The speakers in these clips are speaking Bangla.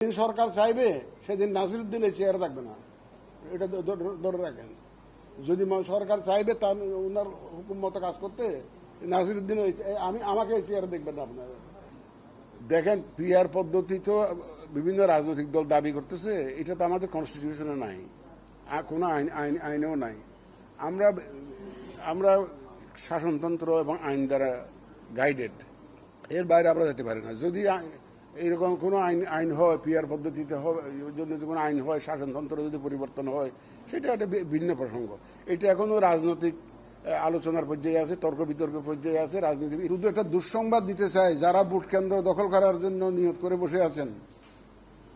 যেদিন সরকার চাইবে সেদিন নাসিরউদ্দিন এই চেয়ারে থাকবে না, এটা ধরে রাখেন। যদি সরকার চাইবে তার ওনার হুকুম মতো কাজ করতে, নাসিরউদ্দিন আমাকে এই চেয়ারে দেখবেন না আপনারা। দেখেন, পিআর পদ্ধতি তো বিভিন্ন রাজনৈতিক দল দাবি করতেছে, এটা তো আমাদের কনস্টিটিউশনে নাই, কোনো আইনেও নাই। আমরা আমরা শাসনতন্ত্র এবং আইন দ্বারা গাইডেড, এর বাইরে আমরা যেতে পারি না। যদি এইরকম কোনো আইন হয়, পিআর পদ্ধতিতে জন্য কোনো আইন হয়, শাসনতন্ত্র যদি পরিবর্তন হয়, সেটা একটা ভিন্ন প্রসঙ্গ। এটা এখনো রাজনৈতিক আলোচনার পর্যায়ে আছে, তর্ক বিতর্কের পর্যায়ে আছে। রাজনীতি শুধু একটা দুঃসংবাদ দিতে চাই, যারা ভোট কেন্দ্র দখল করার জন্য নিয়ত করে বসে আছেন,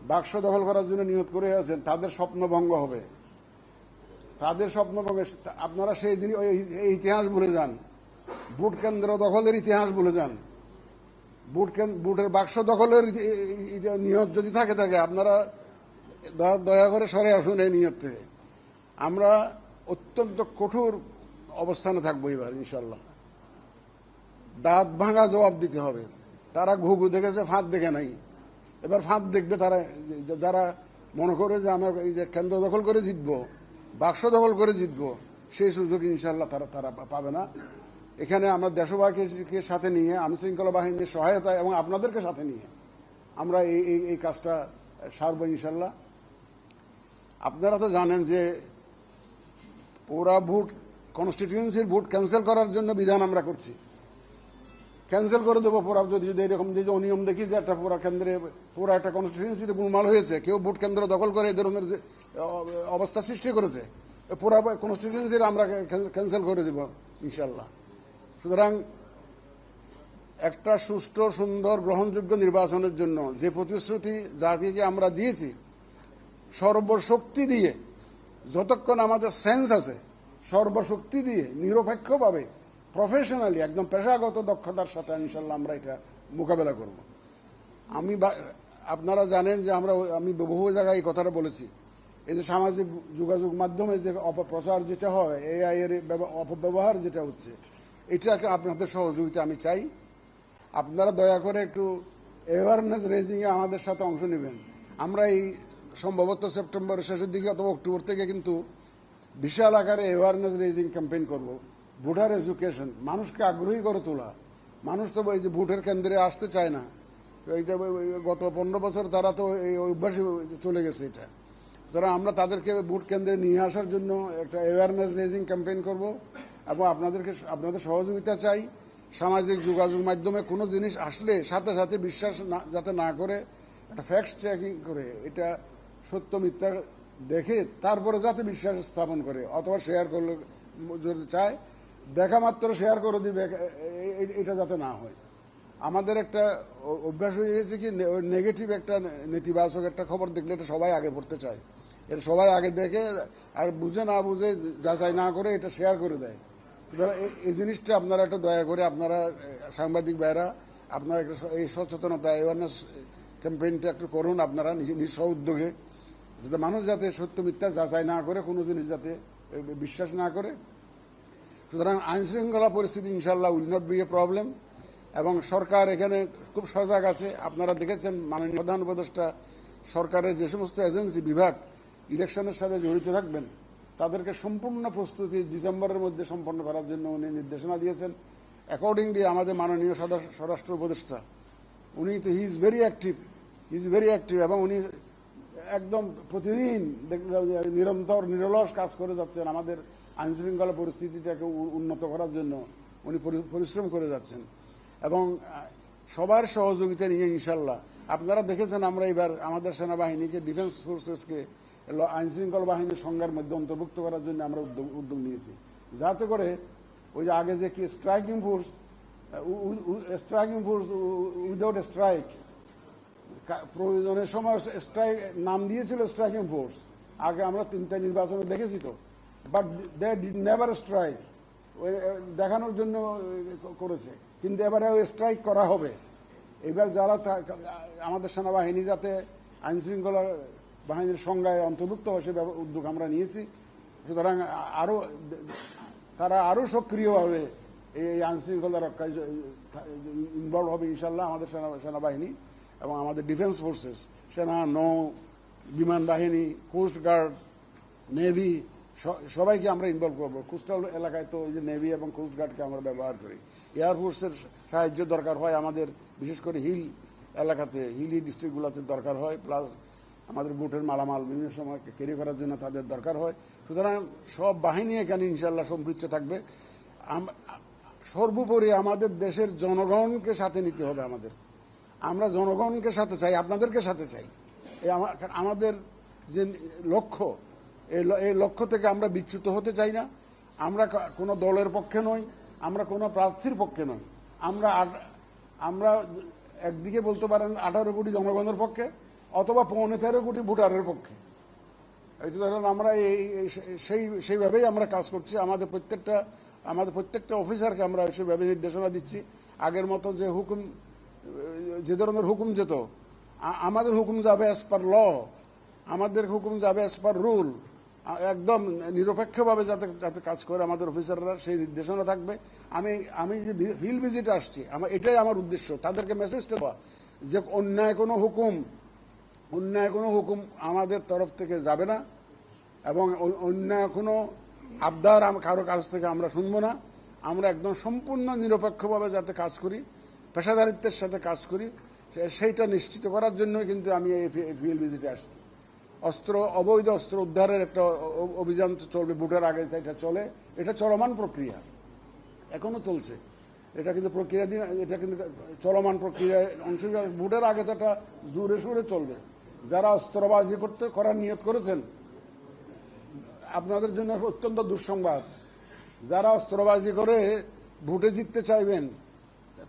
বাক্স দখল করার জন্য নিয়ত করে আছেন, তাদের স্বপ্নভঙ্গ হবে। তাদের স্বপ্নভঙ্গে আপনারা সেই দিন এই ইতিহাস ভুলে যান, ভোট কেন্দ্র দখলের ইতিহাস ভুলে যান। ভোটের বাক্স দখলের নিয়ত যদি থাকে আপনারা দয়া করে সরে আসুন এই নিয়ত থেকে। আমরা অত্যন্ত কঠোর অবস্থানে থাকবো এবার ইনশাল্লাহ। দাঁত ভাঙা জবাব দিতে হবে। তারা ঘুঘু দেখেছে, ফাঁদ দেখে নাই, এবার ফাঁদ দেখবে তারা। যারা মনে করে যে আমরা এই যে কেন্দ্র দখল করে জিতবো, বাক্স দখল করে জিতবো, সেই সুযোগ ইনশাল্লাহ তারা পাবে না। এখানে আমরা দেশবাসীকে সাথে নিয়ে, আইনশৃঙ্খলা বাহিনীর সহায়তা এবং আপনাদেরকে সাথে নিয়ে আমরা এই কাজটা সারব ইনশাল্লাহ। আপনারা তো জানেন যে পুরা ভোট, কনস্টিটিউয়েন্সির ভোট ক্যান্সেল করার জন্য বিধান আমরা করছি। ক্যান্সেল করে দেবো পুরা, যদি এরকম যে অনিয়ম দেখি যে একটা পুরা কেন্দ্রে, পুরা একটা কনস্টিটিউয়েন্সিতে গোলমাল হয়েছে, কেউ ভোট কেন্দ্র দখল করে এই ধরনের অবস্থা সৃষ্টি করেছে, পুরা কনস্টিটিউয়েন্সির আমরা ক্যান্সেল করে দেব ইনশাল্লাহ। সুতরাং একটা সুষ্ঠু, সুন্দর, গ্রহণযোগ্য নির্বাচনের জন্য যে প্রতিশ্রুতি জাতিকে আমরা দিয়েছি, সর্বশক্তি দিয়ে, যতক্ষণ আমাদের সেন্স আছে, সর্বশক্তি দিয়ে নিরপেক্ষভাবে, প্রফেশনালি, একদম পেশাগত দক্ষতার সাথে ইনশাল্লাহ আমরা এটা মোকাবেলা করব। আপনারা জানেন যে আমি বহু জায়গায় এই কথাটা বলেছি, এই যে সামাজিক যোগাযোগ মাধ্যমে যে অপপ্রচার যেটা হয়, এআই এর অপব্যবহার যেটা হচ্ছে, এটাকে আপনাদের সহযোগিতা আমি চাই। আপনারা দয়া করে একটু অ্যাওয়ারনেস রেজিংয়ে আমাদের সাথে অংশ নেবেন। আমরা এই সম্ভবত সেপ্টেম্বরের শেষের দিকে অথবা অক্টোবর থেকে কিন্তু বিশাল আকারে অ্যাওয়ারনেস রেজিং ক্যাম্পেইন করব। ভোটার এডুকেশন, মানুষকে আগ্রহী করে তোলা। মানুষ তো এই যে ভোটের কেন্দ্রে আসতে চায় না, এইটা গত 15 বছর তারা তো এই অভ্যাসে চলে গেছে এটা। সুতরাং আমরা তাদেরকে ভোট কেন্দ্রে নিয়ে আসার জন্য একটা অ্যাওয়ারনেস রেজিং ক্যাম্পেইন করব এবং আপনাদের সহযোগিতা চাই। সামাজিক যোগাযোগ মাধ্যমে কোনো জিনিস আসলে সাথে সাথে বিশ্বাস যাতে না করে, একটা ফ্যাক্ট চেকিং করে, এটা সত্য মিথ্যা দেখে তারপরে যাতে বিশ্বাস স্থাপন করে, অথবা শেয়ার করলে যদি চায় দেখা মাত্র শেয়ার করে দিবে, এটা যাতে না হয়। আমাদের একটা অভ্যাস হয়ে গেছে কি, নেগেটিভ একটা, নেতিবাচক একটা খবর দেখলে এটা সবাই আগে পড়তে চায়, এটা সবাই আগে দেখে, আর বুঝে না বুঝে, যাচাই না করে এটা শেয়ার করে দেয়। এই জিনিসটা আপনারা একটা দয়া করে, আপনারা সাংবাদিক ভাইরা, আপনারা একটা এই সচেতনতা, অ্যাওয়ারনেস ক্যাম্পেইনটা একটু করুন আপনারা নিজ উদ্যোগে, যাতে মানুষ যাতে সত্য মিথ্যা যাচাই না করে, কোনো জিনিস যাতে বিশ্বাস না করে। সুতরাং আইন শৃঙ্খলা পরিস্থিতি ইনশাল্লাহ will not be a problem, এবং সরকার এখানে খুব সজাগ আছে। আপনারা দেখেছেন মাননীয় প্রধান উপদেষ্টা সরকারের যে সমস্ত এজেন্সি, বিভাগ ইলেকশনের সাথে জড়িত থাকবেন, তাদেরকে সম্পূর্ণ প্রস্তুতি ডিসেম্বরের মধ্যে সম্পন্ন করার জন্য উনি নির্দেশনা দিয়েছেন। অ্যাকর্ডিংলি আমাদের মাননীয় স্বরাষ্ট্র উপদেষ্টা, উনি তো হি ইজ ভেরি অ্যাক্টিভ, এবং উনি একদম প্রতিদিন নিরন্তর নিরলস কাজ করে যাচ্ছেন আমাদের আইনশৃঙ্খলা পরিস্থিতিটাকে উন্নত করার জন্য। উনি পরিশ্রম করে যাচ্ছেন এবং সবার সহযোগিতা নিয়ে ইনশাল্লাহ। আপনারা দেখেছেন আমরা এবার আমাদের সেনাবাহিনীকে, ডিফেন্স ফোর্সেসকে আইনশৃঙ্খলা বাহিনীর সংজ্ঞার মধ্যে অন্তর্ভুক্ত করার জন্য আমরা উদ্যোগ নিয়েছি, যাতে করে ওই যে আগে যে কি স্ট্রাইকিং ফোর্স উইদাউট স্ট্রাইক, প্রয়োজনের সময় স্ট্রাইক নাম দিয়েছিল স্ট্রাইকিং ফোর্স, আগে আমরা 3টা নির্বাচনে দেখেছি তো, but they did never strike, দেখানোর জন্য করেছে। কিন্তু এবারে ওই স্ট্রাইক করা হবে। এবার যারা আমাদের সেনাবাহিনী যাতে আইনশৃঙ্খলা বাহিনীর সংজ্ঞায় অন্তর্ভুক্ত হয়, সে উদ্যোগ আমরা নিয়েছি। সুতরাং তারা আরও সক্রিয়ভাবে এই আইনশৃঙ্খলা রক্ষায় ইনভলভ হবে ইনশাল্লাহ আমাদের সেনাবাহিনী। এবং আমাদের ডিফেন্স ফোর্সেস, সেনা, নৌ, বিমান বাহিনী, কোস্ট গার্ড, নেভি, সবাইকে আমরা ইনভলভ করবো। কোস্টাল এলাকায় তো ওই যে নেভি এবং কোস্ট গার্ডকে আমরা ব্যবহার করি। এয়ারফোর্সের সাহায্য দরকার হয় আমাদের, বিশেষ করে হিল এলাকাতে, হিলি ডিস্ট্রিক্টগুলোতে দরকার হয়। প্লাস আমাদের বুটের মালামাল বিভিন্ন সময় ক্যারি করার জন্য তাদের দরকার হয়। সুতরাং সব বাহিনী এখানে ইনশাল্লাহ সম্পৃক্ত থাকবে। সর্বোপরি আমাদের দেশের জনগণকে সাথে নিতে হবে। আমরা জনগণকে সাথে চাই, আপনাদেরকে সাথে চাই। আমাদের যে লক্ষ্য, এই লক্ষ্য থেকে আমরা বিচ্যুত হতে চাই না। আমরা কোনো দলের পক্ষে নই, আমরা কোনো প্রার্থীর পক্ষে নই। আমরা একদিকে বলতে পারেন 18 কোটি জনগণের পক্ষে, অথবা 13.5 কোটি ভোটারের পক্ষে। আমরা সেইভাবেই আমরা কাজ করছি। আমাদের প্রত্যেকটা অফিসারকে আমরা সেভাবে নির্দেশনা দিচ্ছি। আগের মতো যে ধরনের হুকুম যেত, আমাদের হুকুম যাবে অ্যাজ পার ল, আমাদের হুকুম যাবে অ্যাজ পার রুল, একদম নিরপেক্ষভাবে যাতে কাজ করে আমাদের অফিসাররা, সেই নির্দেশনা থাকবে। আমি যে ফিল্ড ভিজিটে আসছি, এটাই আমার উদ্দেশ্য, তাদেরকে মেসেজটা দেওয়া যে অন্যায় কোনো হুকুম আমাদের তরফ থেকে যাবে না, এবং অন্যায় কোনো আবদার কারো কাছ থেকে আমরা শুনবো না। আমরা একদম সম্পূর্ণ নিরপেক্ষভাবে যাতে কাজ করি, পেশাদারিত্বের সাথে কাজ করি, সেইটা নিশ্চিত করার জন্য কিন্তু আমি এই ফিল্ড ভিজিটে আসছি। অবৈধ অস্ত্র উদ্ধারের একটা অভিযান চলবে ভোটের আগে, এটা চলমান প্রক্রিয়া, এখনো চলছে। এটা কিন্তু এটা কিন্তু চলমান প্রক্রিয়ায় অংশগ্রহণ। ভোটের আগে তো একটা জোরে সোরে চলবে। যারা অস্ত্রবাজি করার নিয়ত করেছেন, আপনাদের জন্য অত্যন্ত দুঃসংবাদ। যারা অস্ত্রবাজি করে ভোটে জিততে চাইবেন,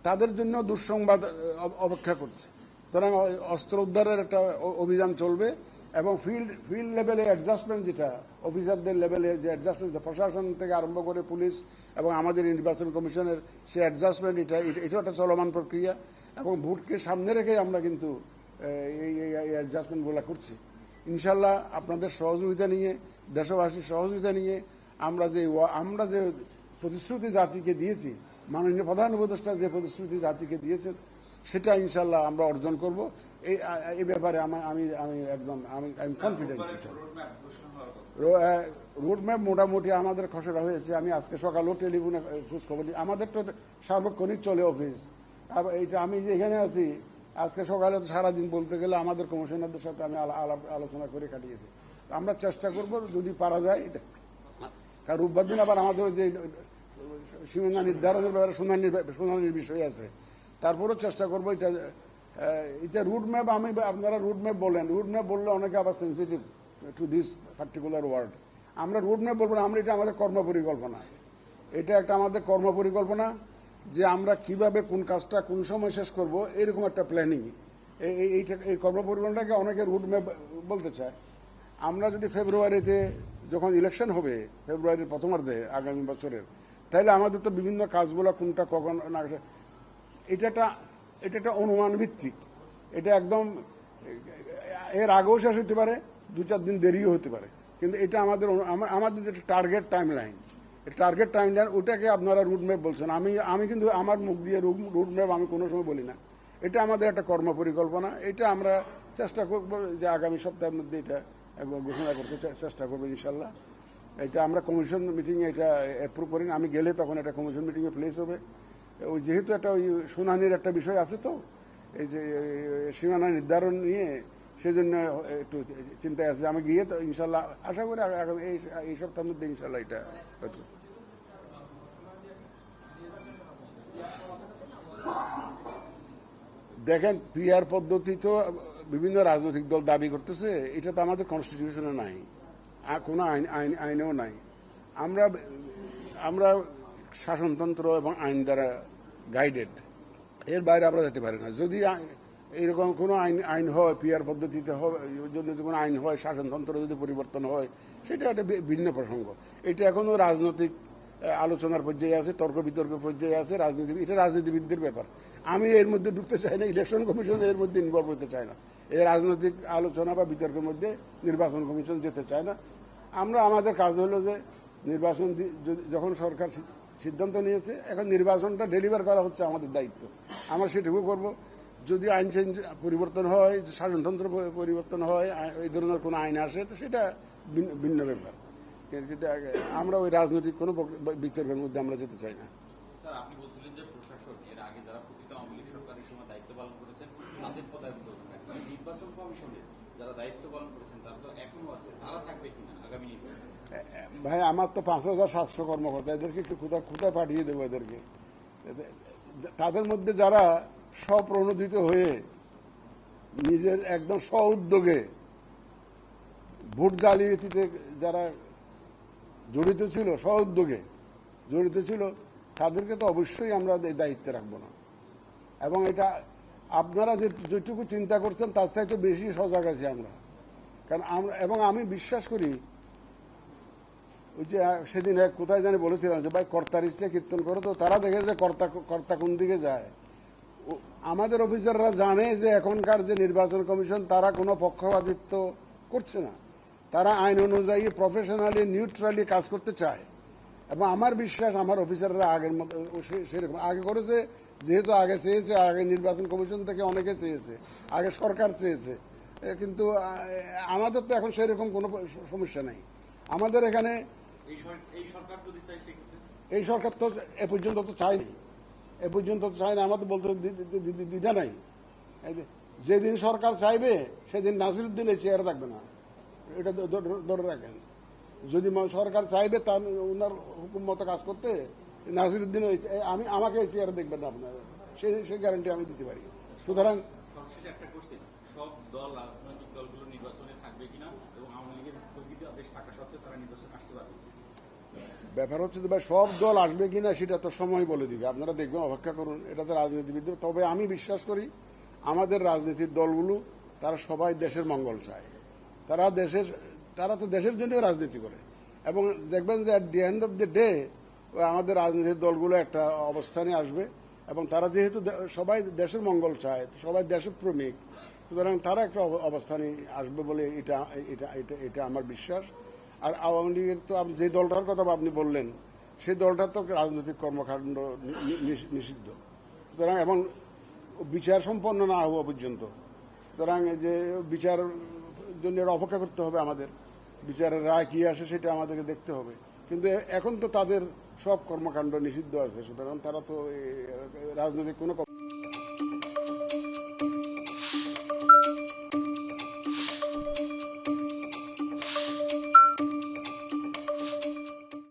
তাদের জন্য দুঃসংবাদ অপেক্ষা করছে। সুতরাং অস্ত্র উদ্ধারের একটা অভিযান চলবে, এবং ফিল্ড লেভেলে অ্যাডজাস্টমেন্ট, যেটা অফিসারদের লেভেলে যে অ্যাডজাস্টমেন্ট, প্রশাসন থেকে আরম্ভ করে পুলিশ এবং আমাদের নির্বাচন কমিশনের সেই অ্যাডজাস্টমেন্ট, এটা একটা চলমান প্রক্রিয়া। এবং ভোটকে সামনে রেখে আমরা কিন্তু এই অ্যাডজাস্টমেন্টগুলো করছি। ইনশাল্লাহ আপনাদের সহযোগিতা নিয়ে, দেশবাসীর সহযোগিতা নিয়ে আমরা যে প্রতিশ্রুতি জাতিকে দিয়েছি, মাননীয় প্রধান উপদেষ্টা যে প্রতিশ্রুতি জাতিকে দিয়েছেন, সেটা ইনশাল্লাহ আমরা অর্জন করব। এই ব্যাপারে আমি একদম কনফিডেন্ট। রোডম্যাপ মোটামুটি আমাদের খসড়া হয়েছে। আমি আজকে সকালেও টেলিফোনে খোঁজখবর নিই। আমাদের তো সার্বক্ষণিক চলে অফিস। এইটা আমি যে এখানে আছি, আজকে সকালে তো সারাদিন বলতে গেলে আমাদের কমিশনারদের সাথে আমি আলোচনা করে কাটিয়েছি। আমরা চেষ্টা করব যদি পারা যায় এটা। কারণ রোববার দিন আবার আমাদের যে সীমানা নির্ধারণের ব্যাপারে শুনানির বিষয় আছে, তারপরেও চেষ্টা করবো এটা রুটম্যাপ। আপনারা রুটম্যাপ বলেন, রুটম্যাপ বললে অনেকে আবার sensitive to this particular word. আমরা রুটম্যাপ বলবো না, এটা আমাদের কর্মপরিকল্পনা। এটা একটা আমাদের কর্মপরিকল্পনা, যে আমরা কিভাবে কোন কাজটা কোন সময় শেষ করব, এরকম একটা প্ল্যানিং। এই কর্মপরিকল্পনাটাকে অনেকে রুটম্যাপ বলতে চায়। আমরা যদি ফেব্রুয়ারিতে, যখন ইলেকশন হবে ফেব্রুয়ারির প্রথমার্ধে আগামী বছরের, তাহলে আমাদের তো বিভিন্ন কাজগুলো কোনটা কখন না, এটা একটা অনুমান ভিত্তিক। এটা একদম এর আগেও শেষ হতে পারে, 2-4 দিন দেরিও হতে পারে, কিন্তু এটা আমাদের যেটা টার্গেট টাইমলাইন, ওটাকে আপনারা রুটম্যাপ বলছেন। আমি কিন্তু আমার মুখ দিয়ে রুটম্যাপ আমি কোনো সময় বলি না। এটা আমাদের একটা কর্মপরিকল্পনা। এটা আমরা চেষ্টা করব যে আগামী সপ্তাহের মধ্যে এটা ঘোষণা করতে চেষ্টা করবো ইনশাল্লাহ। এটা আমরা কমিশন মিটিংয়ে এটা অ্যাপ্রুভ করি। আমি গেলে তখন এটা কমিশন মিটিংয়ে প্লেস হবে। ওই যেহেতু একটা ওই শুনানির একটা বিষয় আছে, তো এই যে সীমানা নির্ধারণ নিয়ে, সেজন্য একটু চিন্তায় আছে। আমি গিয়ে তো ইনশাল্লাহ আশা করি আগামী এই সপ্তাহের মধ্যে ইনশাল্লাহ এটা হয়তো। দেখেন, পিআর পদ্ধতি তো বিভিন্ন রাজনৈতিক দল দাবি করতেছে, এটা তো আমাদের কনস্টিটিউশনে নাই, আর কোনো আইনেও নাই। আমরা শাসনতন্ত্র এবং আইন দ্বারা গাইডেড, এর বাইরে আমরা যেতে পারি না। যদি এরকম কোনো আইন হয়, পিআর পদ্ধতিতে জন্য কোনো আইন হয়, শাসনতন্ত্র যদি পরিবর্তন হয়, সেটা একটা ভিন্ন প্রসঙ্গ। এটা এখনো রাজনৈতিক আলোচনার পর্যায়ে আছে, তর্ক বিতর্কের পর্যায়ে আছে। এটা রাজনীতিবিদদের ব্যাপার। আমি এর মধ্যে ঢুকতে চাই না, ইলেকশন কমিশন এর মধ্যে ইনভলভ হতে চায় না। এই রাজনৈতিক আলোচনা বা বিতর্কের মধ্যে নির্বাচন কমিশন যেতে চায় না। আমাদের কাজ হলো যে নির্বাচন যখন সরকার সিদ্ধান্ত নিয়েছে, এখন নির্বাচনটা ডেলিভার করা হচ্ছে আমাদের দায়িত্ব। আমরা সেটুকু করব। যদি আইন চেঞ্জ পরিবর্তন হয়, শাসনতন্ত্র পরিবর্তন হয়, এই ধরনের কোনো আইন আসে, তো সেটা ভিন্ন ব্যাপার। কিন্তু আমরা ওই রাজনৈতিক কোনো বিতর্কের মধ্যে আমরা যেতে চাই না। স্যার, আপনি বলছিলেন যে প্রশাসন এর আগে যারা প্রকৃত আওয়ামী লীগ সরকারের সময় দায়িত্ব পালন করেছেন তাদের পদায়ন করবে না, কিন্তু নির্বাচন কমিশনের যারা দায়িত্ব পালন করেছেন তারা তো এখনো আছে, তারা থাকবে কিনা আগামী নির্বাচনে? ভাই, আমার তো 5,700 কর্মকর্তা, এদেরকে একটু কোথায় পাঠিয়ে দেবো এদেরকে? তাদের মধ্যে যারা স্বপ্রণোদিত হয়ে নিজের একদম স্ব উদ্যোগে ভোট জালিয়াতিতে যারা জড়িত ছিল, স্ব উদ্যোগে জড়িত ছিল, তাদেরকে তো অবশ্যই আমরা এই দায়িত্বে রাখবো না। এবং এটা আপনারা যেটুকু চিন্তা করছেন তার চাইতে বেশি সজাগ আছি আমরা। কারণ এবং আমি বিশ্বাস করি, ওই যে সেদিন কোথায় জানি বলেছিলাম যে ভাই কর্তার ইচ্ছে কীর্তন করো, তো তারা দেখে যে কর্তা কোন দিকে যায়। আমাদের অফিসাররা জানে যে এখনকার যে নির্বাচন কমিশন তারা কোনো পক্ষপাতিত্ব করছে না, তারা আইন অনুযায়ী প্রফেশনালি নিউট্রালি কাজ করতে চায়। এবং আমার বিশ্বাস আমার অফিসাররা আগের মতো সেরকম আগে করেছে, যেহেতু আগে চেয়েছে, আগে নির্বাচন কমিশন থেকে অনেকে চেয়েছে, আগে সরকার চেয়েছে, কিন্তু আমাদের তো এখন সেরকম কোনো সমস্যা নাই। আমাদের এখানে এই সরকার তো এ পর্যন্ত তো চায়নি, আমাদের বলতে দ্বিধা নাই। যেদিন সরকার চাইবে সেদিন নাসিরুদ্দিন এই চেয়ারে থাকবে না, এটা ধরে রাখেন। যদি সরকার চাইবে তার ওনার হুকুম মতো কাজ করতে, নাসিরুদ্দিন আমাকে এই চেয়ারে দেখবেন না আপনার, সেই গ্যারান্টি আমি দিতে পারি। সুতরাং সব দল, রাজনৈতিক দলগুলো নির্বাচনে থাকবে কিনা এবং আওয়ামী লীগের স্থগিত আদেশ থাকা সত্ত্বেও তারা নির্বাচন আসতে পারবে? ব্যাপার হচ্ছে যে ভাই, সব দল আসবে কিনা সেটা তো সময় বলে দিবে, আপনারা দেখবেন, অপেক্ষা করুন। এটা তো রাজনীতিবিদ। তবে আমি বিশ্বাস করি আমাদের রাজনীতির দলগুলো তারা সবাই দেশের মঙ্গল চায়, তারা তো দেশের জন্য রাজনীতি করে। এবং দেখবেন যে at the end of the day আমাদের রাজনীতির দলগুলো একটা অবস্থানে আসবে, এবং তারা যেহেতু সবাই দেশের মঙ্গল চায়, সবাই দেশপ্রেমিক, সুতরাং তারা একটা অবস্থানে আসবে বলে এটা এটা এটা এটা আমার বিশ্বাস। আর আওয়ামী লীগের তো যে দলটার কথা আপনি বললেন, সেই দলটার তো রাজনৈতিক কর্মকাণ্ড নিষিদ্ধ, সুতরাং এবং বিচার সম্পন্ন না হওয়া পর্যন্ত, সুতরাং যে বিচার জন্য অপেক্ষা করতে হবে আমাদের, বিচারের রায় কি আসে সেটা আমাদেরকে দেখতে হবে। কিন্তু এখন তো তাদের সব কর্মকাণ্ড নিষিদ্ধ আছে, সুতরাং তারা তো রাজনৈতিক কোনো